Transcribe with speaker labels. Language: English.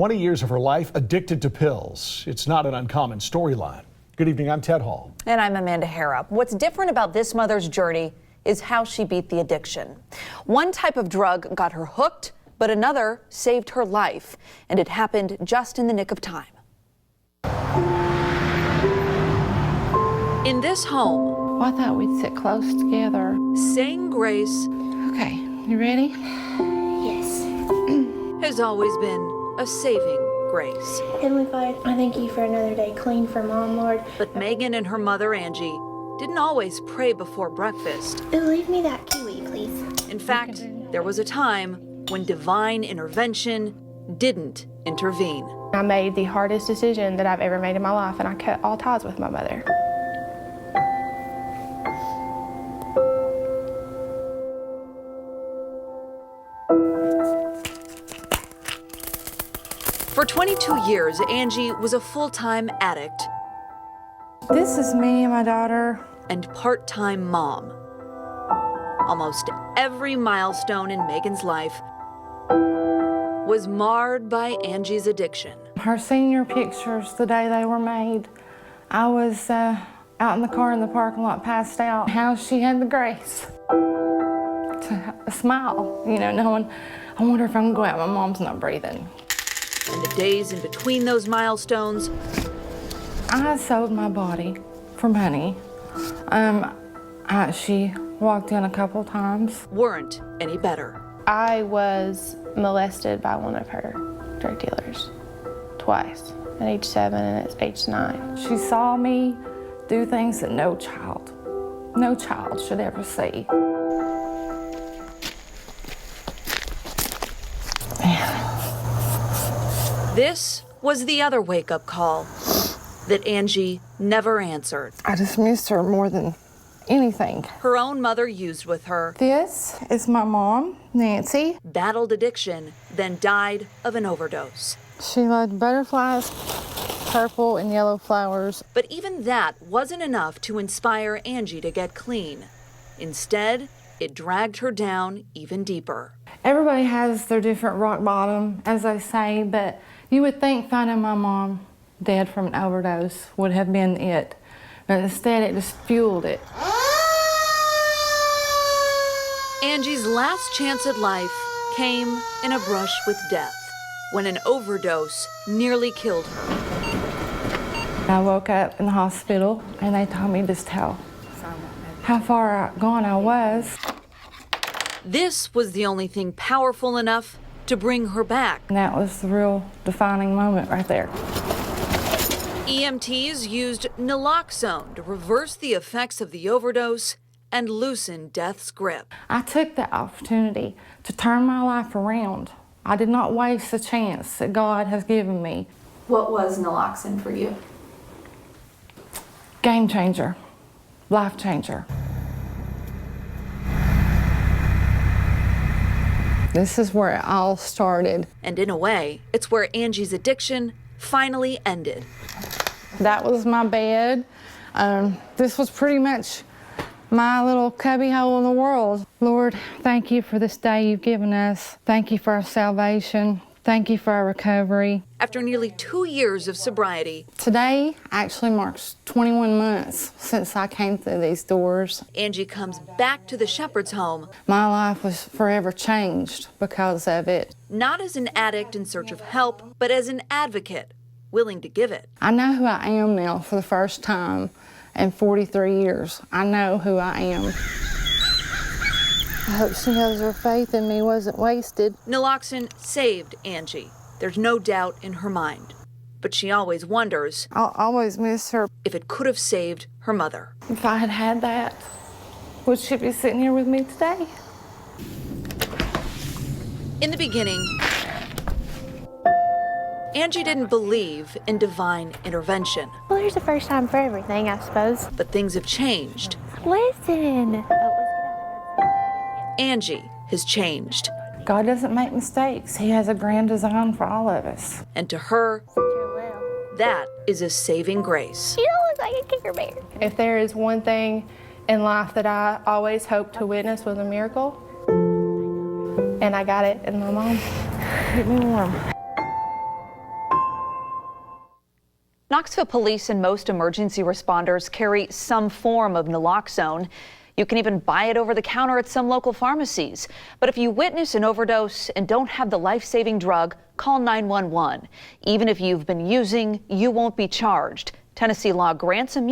Speaker 1: 20 years of her life addicted to pills. It's not an uncommon storyline. Good evening, I'm Ted Hall.
Speaker 2: And I'm Amanda Harrop. What's different about this mother's journey is how she beat the addiction. One type of drug got her hooked, but another saved her life. And it happened just in the nick of time. In this home,
Speaker 3: Well, I thought we'd sit close together.
Speaker 2: saying grace
Speaker 3: Okay, you ready?
Speaker 4: Yes.
Speaker 2: has always been a saving grace.
Speaker 4: Heavenly Father, I thank you for another day clean for Mom, Lord.
Speaker 2: But Megan and her mother, Angie, didn't always pray before breakfast.
Speaker 4: Leave me that kiwi, please.
Speaker 2: In fact, there was a time when divine intervention didn't intervene.
Speaker 5: I made the hardest decision that I've ever made in my life, and I cut all ties with my mother.
Speaker 2: For 22 years, Angie was a full-time addict
Speaker 3: This is me and my daughter.
Speaker 2: and part-time mom. Almost every milestone in Megan's life was marred by Angie's addiction.
Speaker 3: Her senior pictures, the day they were made, I was out in the car in the parking lot, passed out. How she had the grace to smile, you know, knowing, I wonder if I'm going to go out, my mom's not breathing.
Speaker 2: And the days in between those milestones
Speaker 3: I sold my body for money. She walked in a couple times.
Speaker 2: weren't any better.
Speaker 5: I was molested by one of her drug dealers twice, at age 7 and at age 9.
Speaker 3: She saw me do things that no child should ever see.
Speaker 2: This was the other wake-up call that Angie never answered.
Speaker 3: I just miss her more than anything.
Speaker 2: Her own mother used with her,
Speaker 3: This is my mom, Nancy.
Speaker 2: battled addiction, then died of an overdose.
Speaker 3: She loved butterflies, purple and yellow flowers.
Speaker 2: But even that wasn't enough to inspire Angie to get clean. Instead, it dragged her down even deeper.
Speaker 3: Everybody has their different rock bottom, as they say, but you would think finding my mom dead from an overdose would have been it. But instead, it just fueled it.
Speaker 2: Angie's last chance at life came in a brush with death, when an overdose nearly killed her.
Speaker 3: I woke up in the hospital, and they told me just how far gone I was.
Speaker 2: This was the only thing powerful enough to bring her back.
Speaker 3: And that was the real defining moment right there.
Speaker 2: EMTs used naloxone to reverse the effects of the overdose and loosen death's grip.
Speaker 3: I took that opportunity to turn my life around. I did not waste the chance that God has given me.
Speaker 5: What was naloxone for you?
Speaker 3: Game changer, life changer. This is where it all started.
Speaker 2: And in a way, it's where Angie's addiction finally ended.
Speaker 3: That was my bed. This was pretty much my little cubbyhole in the world. Lord, thank you for this day you've given us. Thank you for our salvation. Thank you for our recovery.
Speaker 2: After nearly 2 years of sobriety,
Speaker 3: Today actually marks 21 months since I came through these doors.
Speaker 2: Angie comes back to the Shepherd's home,
Speaker 3: My life was forever changed because of it.
Speaker 2: not as an addict in search of help, but as an advocate, willing to give it.
Speaker 3: I know who I am now for the first time in 43 years. I know who I am. I hope she knows her faith in me wasn't wasted.
Speaker 2: Naloxone saved Angie. There's no doubt in her mind. But she always wonders
Speaker 3: I'll always miss her.
Speaker 2: if it could have saved her mother.
Speaker 3: If I had had that, would she be sitting here with me today?
Speaker 2: In the beginning, Angie didn't believe in divine intervention,
Speaker 4: Well, there's a first time for everything, I suppose.
Speaker 2: but things have changed.
Speaker 4: Listen.
Speaker 2: Angie has changed.
Speaker 3: God doesn't make mistakes. He has a grand design for all of us.
Speaker 2: And to her, that is a saving grace.
Speaker 4: You don't look like a Kicker Bear.
Speaker 5: If there is one thing in life that I always hoped to witness was a miracle, and I got it in my mom.
Speaker 3: Keep me warm.
Speaker 2: Knoxville police and most emergency responders carry some form of naloxone. You can even buy it over the counter at some local pharmacies. But if you witness an overdose and don't have the life-saving drug, call 911. Even if you've been using, you won't be charged. Tennessee law grants immunity